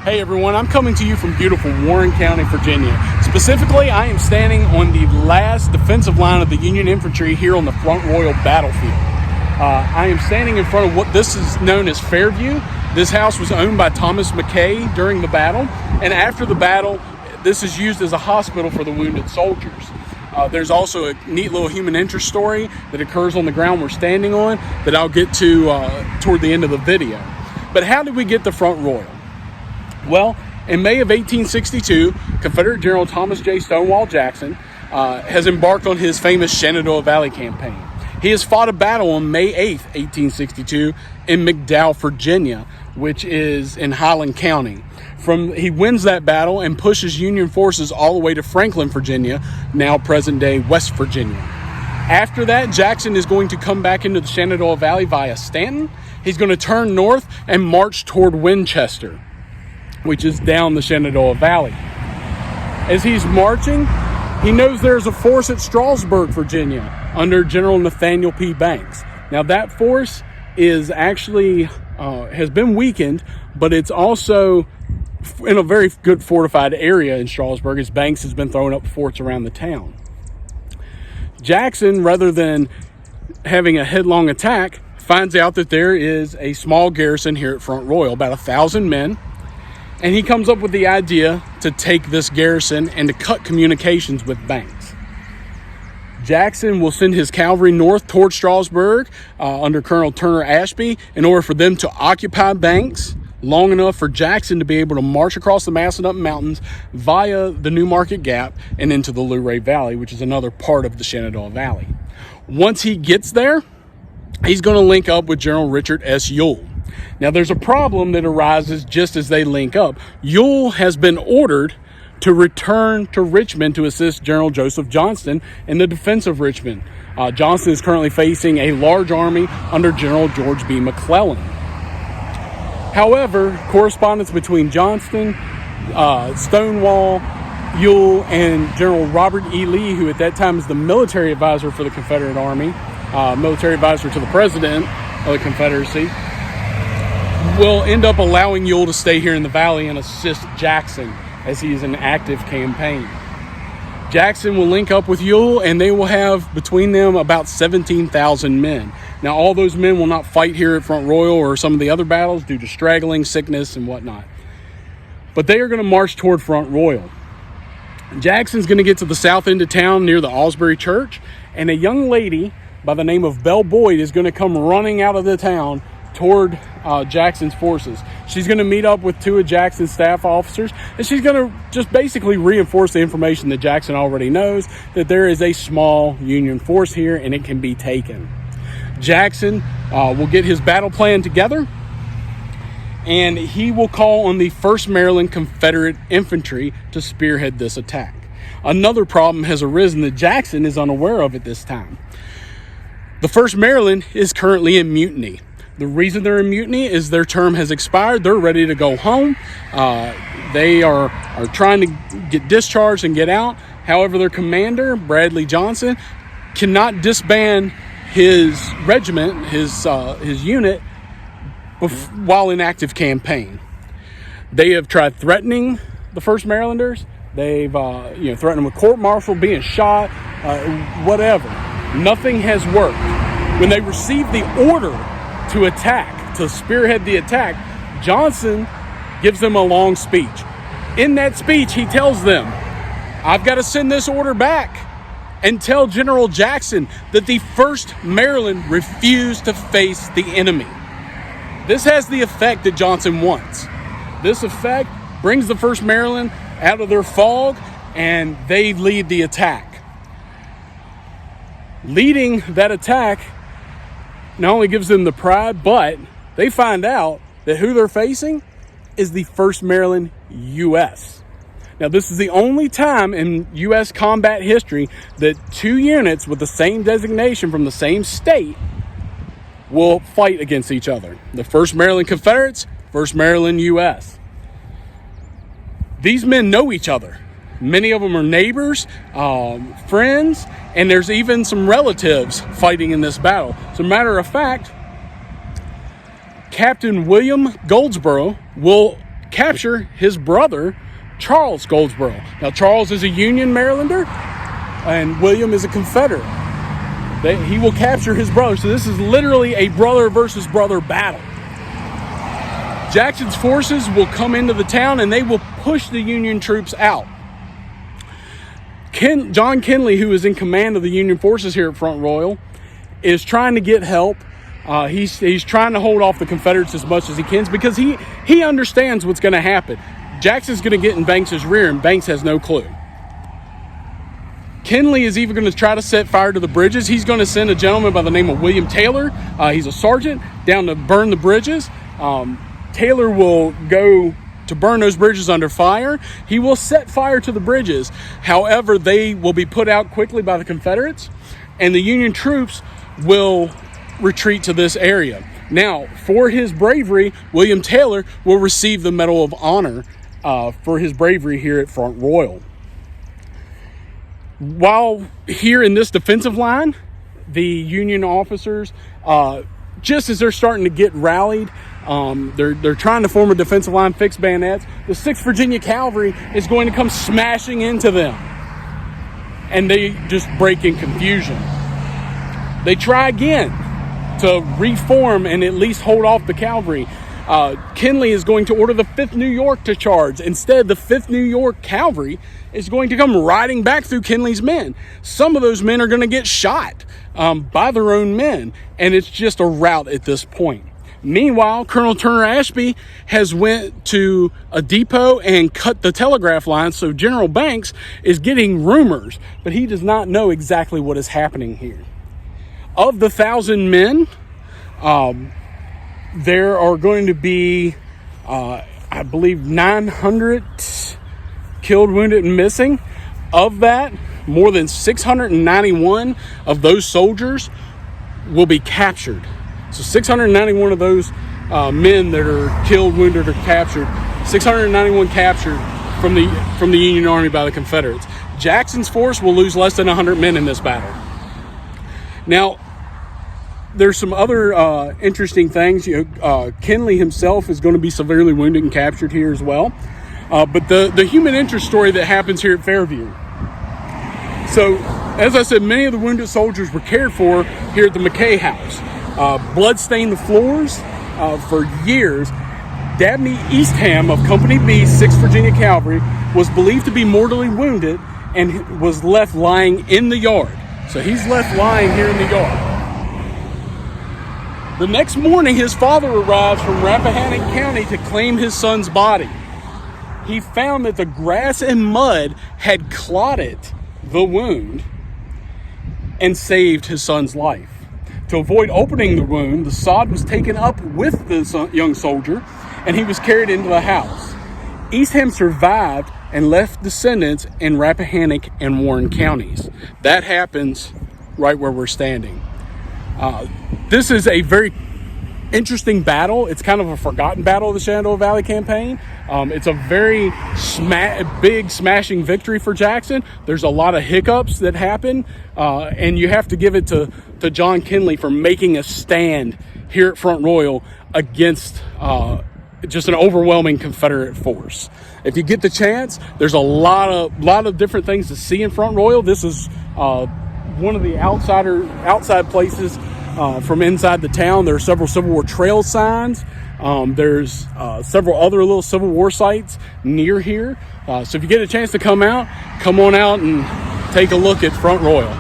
Hey everyone, I'm coming to you from beautiful Warren County, Virginia. Specifically, I am standing on the last defensive line of the Union infantry here on the Front Royal battlefield. I am standing in front of what this is known as Fairview. This house was owned by Thomas McKay during the battle, and after the battle, this is used as a hospital for the wounded soldiers. There's also a neat little human interest story that occurs on the ground we're standing on that I'll get to toward the end of the video. But how did we get to Front Royal? Well, in May of 1862, Confederate General Thomas J. Stonewall Jackson has embarked on his famous Shenandoah Valley campaign. He has fought a battle on May 8th, 1862 in McDowell, Virginia, which is in Highland County. He wins that battle and pushes Union forces all the way to Franklin, Virginia, now present-day West Virginia. After that, Jackson is going to come back into the Shenandoah Valley via Stanton. He's going to turn north and march toward Winchester, which is down the Shenandoah Valley. As he's marching, he knows there's a force at Strasburg, Virginia, under General Nathaniel P. Banks. Now, that force is actually has been weakened, but it's also in a very good fortified area in Strasburg, as Banks has been throwing up forts around the town. Jackson, rather than having a headlong attack, finds out that there is a small garrison here at Front Royal, about 1,000 men, and he comes up with the idea to take this garrison and to cut communications with Banks. Jackson will send his cavalry north toward Strasburg under Colonel Turner Ashby in order for them to occupy Banks long enough for Jackson to be able to march across the Massanutten Mountains via the New Market Gap and into the Luray Valley, which is another part of the Shenandoah Valley. Once he gets there, he's going to link up with General Richard S. Ewell. Now, there's a problem that arises just as they link up. Ewell has been ordered to return to Richmond to assist General Joseph Johnston in the defense of Richmond. Johnston is currently facing a large army under General George B. McClellan. However, correspondence between Johnston, Stonewall, Ewell, and General Robert E. Lee, who at that time is the military advisor for the Confederate Army, military advisor to the President of the Confederacy, will end up allowing Ewell to stay here in the valley and assist Jackson as he is in active campaign. Jackson will link up with Ewell, and they will have between them about 17,000 men. Now, all those men will not fight here at Front Royal or some of the other battles due to straggling, sickness, and whatnot. But they are going to march toward Front Royal. Jackson's going to get to the south end of town near the Alsbury Church, and a young lady by the name of Belle Boyd is going to come running out of the town toward Jackson's forces. She's going to meet up with two of Jackson's staff officers, and she's going to just basically reinforce the information that Jackson already knows, that there is a small Union force here and it can be taken. Jackson will get his battle plan together, and he will call on the 1st Maryland Confederate Infantry to spearhead this attack. Another problem has arisen that Jackson is unaware of at this time. The 1st Maryland is currently in mutiny. The reason they're in mutiny is their term has expired. They're ready to go home. They are trying to get discharged and get out. However, their commander, Bradley Johnson, cannot disband his regiment, his unit, while in active campaign. They have tried threatening the 1st Marylanders. They've threatened them with court-martial, being shot, whatever. Nothing has worked. When they received the order to attack, to spearhead the attack, Johnson gives them a long speech. In that speech, he tells them, "I've got to send this order back and tell General Jackson that the 1st Maryland refused to face the enemy." This has the effect that Johnson wants. This effect brings the 1st Maryland out of their fog, and they lead the attack. Leading that attack not only gives them the pride, but they find out that who they're facing is the 1st Maryland U.S. Now, this is the only time in U.S. combat history that two units with the same designation from the same state will fight against each other. The 1st Maryland Confederates, 1st Maryland U.S. These men know each other. Many of them are neighbors, friends, and there's even some relatives fighting in this battle. As a matter of fact, Captain William Goldsborough will capture his brother, Charles Goldsboro. Now, Charles is a Union Marylander, and William is a Confederate. He will capture his brother. So this is literally a brother versus brother battle. Jackson's forces will come into the town, and they will push the Union troops out. John Kinley, who is in command of the Union forces here at Front Royal, is trying to get help. He's trying to hold off the Confederates as much as he can, because he understands what's going to happen. Jackson's going to get in Banks's rear, and Banks has no clue. Kinley is even going to try to set fire to the bridges. He's going to send a gentleman by the name of William Taylor. He's a sergeant down to burn the bridges. Taylor will go to burn those bridges under fire. He will set fire to the bridges. However, they will be put out quickly by the Confederates, and the Union troops will retreat to this area. Now, for his bravery, William Taylor will receive the Medal of Honor for his bravery here at Front Royal. While here in this defensive line, the Union officers, just as they're starting to get rallied, they're trying to form a defensive line, fix bayonets. The 6th Virginia Cavalry is going to come smashing into them, and they just break in confusion. They try again to reform and at least hold off the cavalry. Kinley is going to order the 5th New York to charge. Instead, the 5th New York Cavalry is going to come riding back through Kinley's men. Some of those men are going to get shot by their own men, and it's just a rout at this point. Meanwhile, Colonel Turner Ashby has went to a depot and cut the telegraph line, so General Banks is getting rumors, but he does not know exactly what is happening here. Of the 1,000 men, there are going to be, I believe, 900 killed, wounded, and missing. Of that, more than 691 of those soldiers will be captured. So 691 of those men that are killed, wounded, or captured, 691 captured from the Union Army by the Confederates. Jackson's force will lose less than 100 men in this battle. Now, there's some other interesting things. Kinley himself is going to be severely wounded and captured here as well. But the human interest story that happens here at Fairview. So, as I said, many of the wounded soldiers were cared for here at the McKay House. Blood stained the floors for years. Dabney Eastham of Company B, 6th Virginia Cavalry, was believed to be mortally wounded and was left lying in the yard. So he's left lying here in the yard. The next morning, his father arrives from Rappahannock County to claim his son's body. He found that the grass and mud had clotted the wound and saved his son's life. To avoid opening the wound, the sod was taken up with the young soldier, and he was carried into the house. Eastham survived and left descendants in Rappahannock and Warren counties. That happens right where we're standing. This is a very interesting battle. It's kind of a forgotten battle of the Shenandoah Valley Campaign. It's a very big smashing victory for Jackson. There's a lot of hiccups that happen, and you have to give it to John Kinley for making a stand here at Front Royal against just an overwhelming Confederate force. If you get the chance, there's a lot of different things to see in Front Royal. This is one of the outside places from inside the town. There are several Civil War trail signs. There's several other little Civil War sites near here. So if you get a chance to come on out and take a look at Front Royal.